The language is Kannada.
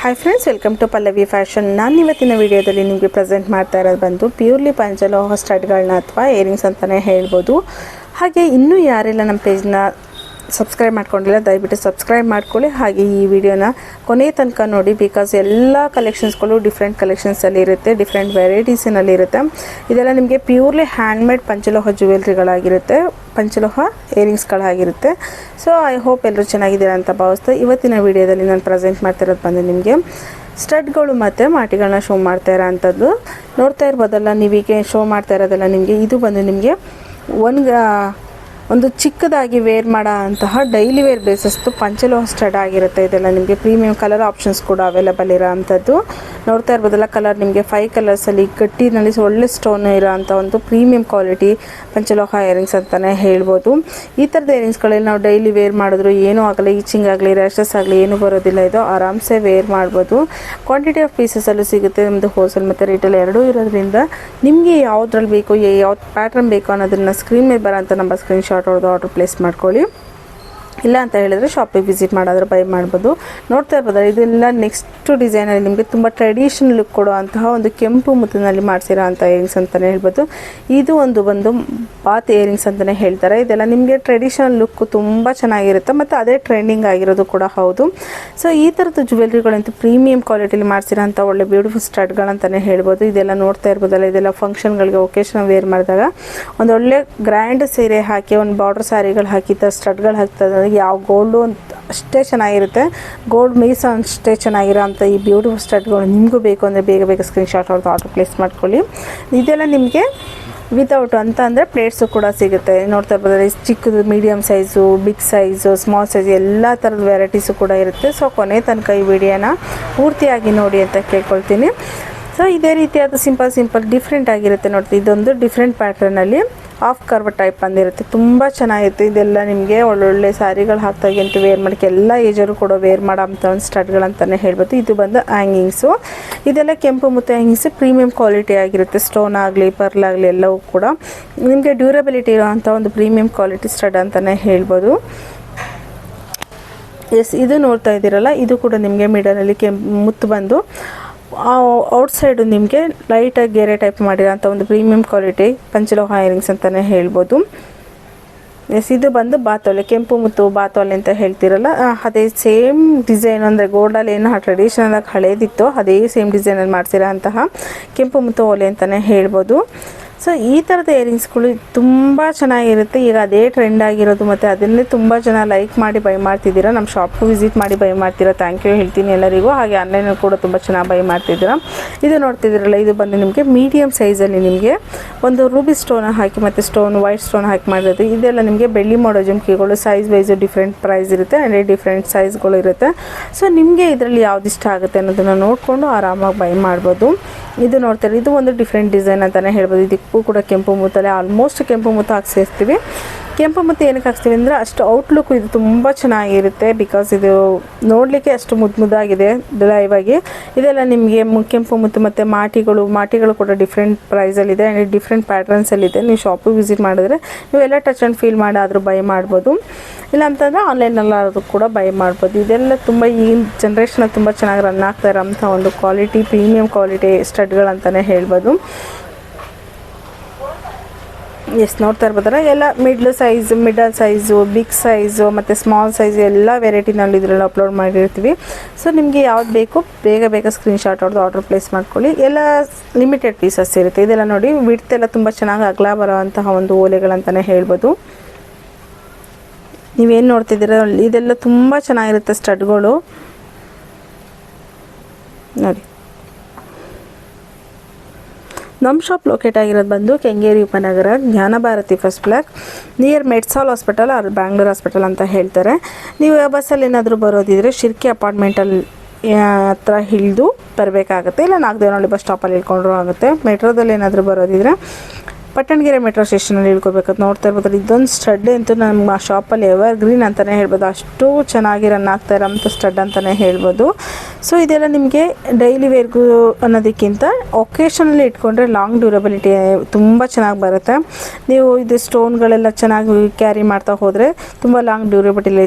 Hi friends, welcome to Pallavi fashion. ನಾನು ಇವತ್ತಿನ ವಿಡಿಯೋದಲ್ಲಿ ನಿಮಗೆ ಪ್ರೆಸೆಂಟ್ ಮಾಡ್ತಾ ಇರೋದು ಬಂದು ಪ್ಯೂರ್ಲಿ ಪಂಚಲೋಹ ಸ್ಟಡ್ಗಳನ್ನ ಅಥವಾ ಏರಿಂಗ್ಸ್ ಅಂತಲೇ ಹೇಳ್ಬೋದು. ಹಾಗೆ ಇನ್ನೂ ಯಾರೆಲ್ಲ ನಮ್ಮ ಪೇಜ್ನ ಸಬ್ಸ್ಕ್ರೈಬ್ ಮಾಡ್ಕೊಂಡಿಲ್ಲ ದಯವಿಟ್ಟು ಸಬ್ಸ್ಕ್ರೈಬ್ ಮಾಡ್ಕೊಳ್ಳಿ. ಹಾಗೆ ಈ ವಿಡಿಯೋನ ಕೊನೆ ತನಕ ನೋಡಿ, ಬಿಕಾಸ್ ಎಲ್ಲ ಕಲೆಕ್ಷನ್ಸ್ಗಳು ಡಿಫ್ರೆಂಟ್ ಕಲೆಕ್ಷನ್ಸಲ್ಲಿ ಇರುತ್ತೆ, ಡಿಫ್ರೆಂಟ್ ವೆರೈಟೀಸಿನಲ್ಲಿ ಇರುತ್ತೆ. ಇದೆಲ್ಲ ನಿಮಗೆ ಪ್ಯೂರ್ಲಿ ಹ್ಯಾಂಡ್ಮೇಡ್ ಪಂಚಲೋಹ ಜ್ಯುವೆಲ್ರಿಗಳಾಗಿರುತ್ತೆ, ಪಂಚಲೋಹ ಏರಿಂಗ್ಸ್ಗಳಾಗಿರುತ್ತೆ. ಸೊ ಐ ಹೋಪ್ ಎಲ್ಲರೂ ಚೆನ್ನಾಗಿದ್ದೀರಾ ಅಂತ ಭಾವಿಸ್ತಾ ಇವತ್ತಿನ ವಿಡಿಯೋದಲ್ಲಿ ನಾನು ಪ್ರೆಸೆಂಟ್ ಮಾಡ್ತಿರೋದು ಬಂದು ನಿಮಗೆ ಸ್ಟಡ್ಗಳು ಮತ್ತು ಮಾಟಿಗಳನ್ನ ಶೋ ಮಾಡ್ತಾ ಇರೋ ಅಂಥದ್ದು ನೋಡ್ತಾ ಇರ್ಬೋದಲ್ಲ. ನೀವೀಗ ಶೋ ಮಾಡ್ತಾ ಇರೋದಲ್ಲ ನಿಮಗೆ ಇದು ಬಂದು ನಿಮಗೆ ಒಂದು ಚಿಕ್ಕದಾಗಿ ವೇರ್ ಮಾಡೋ ಅಂತಹ ಡೈಲಿ ವೇರ್ ಬೇಸಸ್ದು ಪಂಚಲೋಹ ಸ್ಟಡ್ ಆಗಿರುತ್ತೆ. ಇದೆಲ್ಲ ನಿಮಗೆ ಪ್ರೀಮಿಯಂ ಕಲರ್ ಆಪ್ಷನ್ಸ್ ಕೂಡ ಅವೈಲೇಬಲ್ ಇರೋ ಅಂಥದ್ದು ನೋಡ್ತಾ ಇರ್ಬೋದಲ್ಲ. ಕಲರ್ ನಿಮಗೆ 5 ಕಲರ್ಸಲ್ಲಿ ಗಟ್ಟಿನಲ್ಲಿ ಒಳ್ಳೆ ಸ್ಟೋನ್ ಇರೋ ಅಂಥ ಒಂದು ಪ್ರೀಮಿಯಂ ಕ್ವಾಲಿಟಿ ಪಂಚಲೋಹ ಇಯರಿಂಗ್ಸ್ ಅಂತಲೇ ಹೇಳ್ಬೋದು. ಈ ಥರದ ಇಯರಿಂಗ್ಸ್ಗಳಲ್ಲಿ ನಾವು ಡೈಲಿ ವೇರ್ ಮಾಡಿದ್ರು ಏನೂ ಆಗಲ್ಲ, ಈಚಿಂಗ್ ಆಗಲಿ ರ್ಯಾಷಸ್ ಆಗಲಿ ಏನೂ ಬರೋದಿಲ್ಲ. ಇದು ಆರಾಮ್ಸೆ ವೇರ್ ಮಾಡ್ಬೋದು. ಕ್ವಾಂಟಿಟಿ ಆಫ್ ಪೀಸಸಲ್ಲೂ ಸಿಗುತ್ತೆ, ನಮ್ಮದು ಹೋಲ್ಸೇಲ್ ಮತ್ತು ರಿಟೇಲ್ ಎರಡೂ ಇರೋದ್ರಿಂದ ನಿಮಗೆ ಯಾವುದ್ರಲ್ಲಿ ಬೇಕು, ಯಾವ್ದು ಪ್ಯಾಟ್ರನ್ ಬೇಕು ಅನ್ನೋದನ್ನು ಸ್ಕ್ರೀನ್ ಮೇಲೆ ಬರೋಂಥ ನಂಬರ್ ಸ್ಕ್ರೀನ್ಶಾಟ್ ಹೊಡೆದು ಆರ್ಡರ್ ಪ್ಲೇಸ್ ಮಾಡ್ಕೊಳ್ಳಿ. ಇಲ್ಲ ಅಂತ ಹೇಳಿದ್ರೆ ಶಾಪಿಗೆ ವಿಸಿಟ್ ಮಾಡೋದ್ರೆ ಬೈ ಮಾಡ್ಬೋದು. ನೋಡ್ತಾ ಇರ್ಬೋದು ಇದೆಲ್ಲ ನೆಕ್ಸ್ಟ್ ಡಿಸೈನಲ್ಲಿ ನಿಮಗೆ ತುಂಬ ಟ್ರೆಡಿಷನಲ್ ಲುಕ್ ಕೊಡುವಂತಹ ಒಂದು ಕೆಂಪು ಮುತ್ತಿನಲ್ಲಿ ಮಾಡಿಸಿರೋ ಅಂಥ ಇಯರಿಂಗ್ಸ್ ಅಂತಲೇ ಹೇಳ್ಬೋದು. ಇದು ಬಂದು ಬಾತ್ ಇಯರಿಂಗ್ಸ್ ಅಂತಲೇ ಹೇಳ್ತಾರೆ. ಇದೆಲ್ಲ ನಿಮಗೆ ಟ್ರೆಡಿಷನಲ್ ಲುಕ್ ತುಂಬ ಚೆನ್ನಾಗಿರುತ್ತೆ ಮತ್ತು ಅದೇ ಟ್ರೆಂಡಿಂಗ್ ಆಗಿರೋದು ಕೂಡ ಹೌದು. ಸೊ ಈ ಥರದ್ದು ಜ್ಯುವೆಲ್ರಿಗಳಂತೂ ಪ್ರೀಮಿಯಂ ಕ್ವಾಲಿಟಿಲಿ ಮಾಡಿಸಿರೋ ಅಂಥ ಒಳ್ಳೆ ಬ್ಯೂಟಿಫುಲ್ ಸ್ಟಡ್ಗಳಂತಲೇ ಹೇಳ್ಬೋದು. ಇದೆಲ್ಲ ನೋಡ್ತಾ ಇರ್ಬೋದಲ್ಲ, ಇದೆಲ್ಲ ಫಂಕ್ಷನ್ಗಳಿಗೆ ಒಕೇಶನ್ ವೇರ್ ಮಾಡಿದಾಗ ಒಂದು ಒಳ್ಳೆ ಗ್ರ್ಯಾಂಡ್ ಸೀರೆ ಹಾಕಿ ಒಂದು ಬಾರ್ಡರ್ ಸ್ಯಾರಿಗಳು ಹಾಕಿ ಸ್ಟಡ್ಗಳು ಹಾಕ್ತದೆ. ಯಾವ ಗೋಲ್ಡು ಅಂತ ಅಷ್ಟೇ ಚೆನ್ನಾಗಿರುತ್ತೆ, ಗೋಲ್ಡ್ ಮೀಸ ಅಷ್ಟೇ ಚೆನ್ನಾಗಿರೋ ಅಂಥ ಈ ಬ್ಯೂಟಿಫುಲ್ ಸ್ಟಡ್ಗಳು ನಿಮಗೂ ಬೇಕು ಅಂದರೆ ಬೇಗ ಸ್ಕ್ರೀನ್ಶಾಟ್ ಹೊಡೆದು ಆರ್ಡರ್ ಪ್ಲೇಸ್ ಮಾಡ್ಕೊಳ್ಳಿ. ಇದೆಲ್ಲ ನಿಮಗೆ ವಿತೌಟ್ ಅಂತ ಅಂದರೆ ಪ್ಲೇಟ್ಸು ಕೂಡ ಸಿಗುತ್ತೆ. ನೋಡ್ತಾ ಇರ್ಬೋದು ಚಿಕ್ಕದು, medium size, big size, small size ಎಲ್ಲ ಥರದ ವೆರೈಟೀಸು ಕೂಡ ಇರುತ್ತೆ. ಸೊ ಕೊನೆ ತನಕ ಈ ವಿಡಿಯೋನ ಪೂರ್ತಿಯಾಗಿ ನೋಡಿ ಅಂತ ಕೇಳ್ಕೊಳ್ತೀನಿ. ಸೊ ಇದೇ ರೀತಿಯಾದ ಸಿಂಪಲ್ ಡಿಫ್ರೆಂಟ್ ಆಗಿರುತ್ತೆ. ನೋಡ್ತೀವಿ ಇದೊಂದು ಡಿಫ್ರೆಂಟ್ ಪ್ಯಾಟ್ರನಲ್ಲಿ ಆಫ್ ಕರ್ವ್ ಟೈಪ್ ಬಂದಿರುತ್ತೆ, ತುಂಬ ಚೆನ್ನಾಗಿರುತ್ತೆ. ಇದೆಲ್ಲ ನಿಮಗೆ ಒಳ್ಳೊಳ್ಳೆ ಸ್ಯಾರಿಗಳು ಹಾಕ್ತಾಗೆ ಅಂತ ವೇರ್ ಮಾಡೋಕ್ಕೆ ಎಲ್ಲ ಏಜರು ಕೂಡ ವೇರ್ ಮಾಡೋ ಅಂಥ ಒಂದು ಸ್ಟಡ್ಗಳಂತಲೇ ಹೇಳ್ಬೋದು. ಇದು ಬಂದು ಹ್ಯಾಂಗಿಂಗ್ಸು. ಇದೆಲ್ಲ ಕೆಂಪು ಮತ್ತು ಹ್ಯಾಂಗಿಂಗ್ಸು ಪ್ರೀಮಿಯಂ ಕ್ವಾಲಿಟಿ ಆಗಿರುತ್ತೆ. ಸ್ಟೋನ್ ಆಗಲಿ ಪರ್ಲ್ ಆಗಲಿ ಎಲ್ಲವೂ ಕೂಡ ನಿಮಗೆ ಡ್ಯೂರಬಿಲಿಟಿ ಇರೋವಂಥ ಒಂದು ಪ್ರೀಮಿಯಂ ಕ್ವಾಲಿಟಿ ಸ್ಟಡ್ ಅಂತಲೇ ಹೇಳ್ಬೋದು. ಎಸ್, ಇದು ನೋಡ್ತಾ ಇದ್ದೀರಲ್ಲ, ಇದು ಕೂಡ ನಿಮಗೆ ಮಿಡಲಲ್ಲಿ ಮುತ್ತು ಬಂದು ಔಟ್ಸೈಡು ನಿಮಗೆ ಲೈಟಾಗಿ ಗೆರೆ ಟೈಪ್ ಮಾಡಿರೋಂಥ ಒಂದು ಪ್ರೀಮಿಯಂ ಕ್ವಾಲಿಟಿ ಪಂಚಲೋಹ ಇಯರಿಂಗ್ಸ್ ಅಂತಲೇ ಹೇಳ್ಬೋದು. ಎಸ್, ಇದು ಬಂದು ಬಾತೋಲೆ, ಕೆಂಪು ಮುತ್ತು ಬಾತೋಲೆ ಅಂತ ಹೇಳ್ತಿರಲ್ಲ, ಅದೇ ಸೇಮ್ ಡಿಸೈನ್ ಅಂದರೆ ಗೋಲ್ಡಲ್ಲಿ ಏನು ಟ್ರೆಡಿಷನಲ್ ಆಗಿ ಹಳೇದಿತ್ತು ಅದೇ ಸೇಮ್ ಡಿಸೈನಲ್ಲಿ ಮಾಡಿಸಿರೋ ಅಂತಹ ಕೆಂಪು ಮುತ್ತು ಓಲೆ ಅಂತಲೇ ಹೇಳ್ಬೋದು. ಸೊ ಈ ಥರದ ಇಯರಿಂಗ್ಸ್ಗಳು ತುಂಬ ಚೆನ್ನಾಗಿರುತ್ತೆ. ಈಗ ಅದೇ ಟ್ರೆಂಡ್ ಆಗಿರೋದು ಮತ್ತು ಅದನ್ನೇ ತುಂಬ ಜನ ಲೈಕ್ ಮಾಡಿ ಬೈ ಮಾಡ್ತಿದ್ದೀರಾ. ನಮ್ಮ ಶಾಪ್ಗೂ ವಿಸಿಟ್ ಮಾಡಿ ಬೈ ಮಾಡ್ತೀರಾ, ಥ್ಯಾಂಕ್ ಯು ಹೇಳ್ತೀನಿ ಎಲ್ಲರಿಗೂ. ಹಾಗೆ ಆನ್ಲೈನಲ್ಲಿ ಕೂಡ ತುಂಬ ಚೆನ್ನಾಗಿ ಬೈ ಮಾಡ್ತಿದ್ದೀರಾ. ಇದು ನೋಡ್ತಿದ್ದೀರಲ್ಲ, ಇದು ಬಂದು ನಿಮಗೆ ಮೀಡಿಯಮ್ ಸೈಜಲ್ಲಿ ನಿಮಗೆ ಒಂದು ರೂಬಿ ಸ್ಟೋನ್ ಹಾಕಿ ಮತ್ತು ವೈಟ್ ಸ್ಟೋನ್ ಹಾಕಿ ಮಾಡಿರೋದು. ಇದೆಲ್ಲ ನಿಮಗೆ ಬೆಳ್ಳಿ ಮಾಡೋ ಜುಮ್ಕಿಗಳು ಸೈಜ್ ವೈಸು ಡಿಫ್ರೆಂಟ್ ಪ್ರೈಸ್ ಇರುತ್ತೆ, ಅಂದರೆ ಡಿಫ್ರೆಂಟ್ ಸೈಜ್ಗಳು ಇರುತ್ತೆ. ಸೊ ನಿಮಗೆ ಇದರಲ್ಲಿ ಯಾವ್ದು ಇಷ್ಟ ಆಗುತ್ತೆ ಅನ್ನೋದನ್ನು ನೋಡಿಕೊಂಡು ಆರಾಮಾಗಿ ಬೈ ಮಾಡ್ಬೋದು. ಇದು ನೋಡ್ತಾರೆ, ಇದು ಒಂದು ಡಿಫ್ರೆಂಟ್ ಡಿಸೈನ್ ಅಂತಲೇ ಹೇಳ್ಬೋದು. ಇದಕ್ಕೂ ಕೂಡ ಕೆಂಪು ಮುತ್ತಲ್ಲೇ ಆಲ್ಮೋಸ್ಟ್ ಕೆಂಪು ಮುತ್ತು ಹಾಕ್ಸಿರ್ತೀವಿ. ಕೆಂಪು ಮುತ್ತು ಏನಕ್ಕೆ ಹಾಕ್ಸ್ತೀವಿ ಅಂದರೆ ಅಷ್ಟು ಔಟ್ಲುಕ್ ಇದು ತುಂಬ ಚೆನ್ನಾಗಿರುತ್ತೆ, ಬಿಕಾಸ್ ಇದು ನೋಡಲಿಕ್ಕೆ ಅಷ್ಟು ಮುದ್ದಾಗಿದೆ ಲೈವ್ ಆಗಿ. ಇದೆಲ್ಲ ನಿಮಗೆ ಕೆಂಪು ಮುತ್ತು ಮತ್ತು ಮಾಟಿಗಳು ಕೂಡ ಡಿಫ್ರೆಂಟ್ ಪ್ರೈಸಲ್ಲಿದೆ ಆ್ಯಂಡ್ ಡಿಫ್ರೆಂಟ್ ಪ್ಯಾಟ್ರನ್ಸಲ್ಲಿದೆ. ನೀವು ಶಾಪಿಗೆ ವಿಸಿಟ್ ಮಾಡಿದ್ರೆ ನೀವೆಲ್ಲ ಟಚ್ ಆ್ಯಂಡ್ ಫೀಲ್ ಮಾಡಿ ಆದರೂ ಬೈ ಮಾಡ್ಬೋದು. ಇಲ್ಲ ಅಂತಂದರೆ ಆನ್ಲೈನಲ್ಲಾದರೂ ಕೂಡ ಬೈ ಮಾಡ್ಬೋದು. ಇದೆಲ್ಲ ತುಂಬ ಈ ಜನ್ರೇಷನಲ್ಲಿ ತುಂಬ ಚೆನ್ನಾಗಿ ರನ್ ಆಗ್ತಾ ಇರೋಂಥ ಒಂದು ಕ್ವಾಲಿಟಿ ಪ್ರೀಮಿಯಂ ಕ್ವಾಲಿಟಿ ಸ್ಟಡ್ಗಳಂತಲೇ ಹೇಳ್ಬೋದು. ಎಸ್, ನೋಡ್ತಾ ಇರ್ಬೋದಲ್ಲ, ಎಲ್ಲ ಮಿಡಲ್ ಸೈಜು, ಬಿಗ್ ಸೈಜು ಮತ್ತು ಸ್ಮಾಲ್ ಸೈಜು ಎಲ್ಲ ವೆರೈಟಿನಲ್ಲಿ ಇದರಲ್ಲಿ ಅಪ್ಲೋಡ್ ಮಾಡಿರ್ತೀವಿ. ಸೊ ನಿಮಗೆ ಯಾವ್ದು ಬೇಕು ಬೇಗ ಸ್ಕ್ರೀನ್ಶಾಟ್ ಹೊಡೆದು ಆರ್ಡರ್ ಪ್ಲೇಸ್ ಮಾಡ್ಕೊಳ್ಳಿ. ಎಲ್ಲ ಲಿಮಿಟೆಡ್ ಪೀಸಸ್ ಇರುತ್ತೆ. ಇದೆಲ್ಲ ನೋಡಿ ವಿಡ್ತ್ ಎಲ್ಲ ತುಂಬ ಚೆನ್ನಾಗಿ ಅಗಲ ಬರೋವಂತಹ ಒಂದು ಓಲೆಗಳಂತಲೇ ಹೇಳ್ಬೋದು. ನೀವೇನು ನೋಡ್ತಿದ್ದೀರ ಇದೆಲ್ಲ ತುಂಬ ಚೆನ್ನಾಗಿರುತ್ತೆ ಸ್ಟಡ್ಗಳು ನೋಡಿ. ನಮ್ಮ ಶಾಪ್ ಲೊಕೇಟ್ ಆಗಿರೋದು ಬಂದು ಕೆಂಗೇರಿ ಉಪನಗರ, Jnanabharathi first block, near Medsol hospital or Bangalore hospital ಅಂತ ಹೇಳ್ತಾರೆ. ನೀವು ಬಸ್ಸಲ್ಲಿ ಏನಾದರೂ ಬರೋದಿದ್ರೆ ಶಿರ್ಕೆ ಅಪಾರ್ಟ್ಮೆಂಟಲ್ಲಿ ಹತ್ರ ಇಳಿದು ಬರಬೇಕಾಗುತ್ತೆ. ಇಲ್ಲ ನಾಗದೇವನಹಳ್ಳಿ ಬಸ್ ಸ್ಟಾಪಲ್ಲಿ ಇಳ್ಕೊಂಡ್ರೂ ಆಗುತ್ತೆ. ಮೆಟ್ರೋದಲ್ಲಿ ಏನಾದರೂ ಬರೋದಿದ್ರೆ ಪಟ್ಟಣಗೆರೆ ಮೆಟ್ರೋ ಸ್ಟೇಷನಲ್ಲಿ ಇಳ್ಕೊಬೇಕಂತ ನೋಡ್ತಾ ಇರ್ಬೋದು. ಇದೊಂದು ಸ್ಟಡ್ ಅಂತೂ ನಮ್ಮ ಶಾಪಲ್ಲಿ ಎವರ್ ಗ್ರೀನ್ ಅಂತಲೇ ಹೇಳ್ಬೋದು, ಅಷ್ಟು ಚೆನ್ನಾಗಿ ರನ್ ಆಗ್ತಾ ಇರೋಂಥ ಸ್ಟಡ್ ಅಂತಲೇ ಹೇಳ್ಬೋದು. ಸೊ ಇದೆಲ್ಲ ನಿಮಗೆ ಡೈಲಿ ವೇರ್ಗೂ ಅನ್ನೋದಕ್ಕಿಂತ ಒಕೇಶನಲ್ಲಿ ಇಟ್ಕೊಂಡ್ರೆ ಲಾಂಗ್ ಡ್ಯೂರಬಿಲಿಟಿ ತುಂಬ ಚೆನ್ನಾಗಿ ಬರುತ್ತೆ. ನೀವು ಇದು ಸ್ಟೋನ್ಗಳೆಲ್ಲ ಚೆನ್ನಾಗಿ ಕ್ಯಾರಿ ಮಾಡ್ತಾ ಹೋದರೆ ತುಂಬ ಲಾಂಗ್ ಡ್ಯೂರಬಿಲಿಟಿ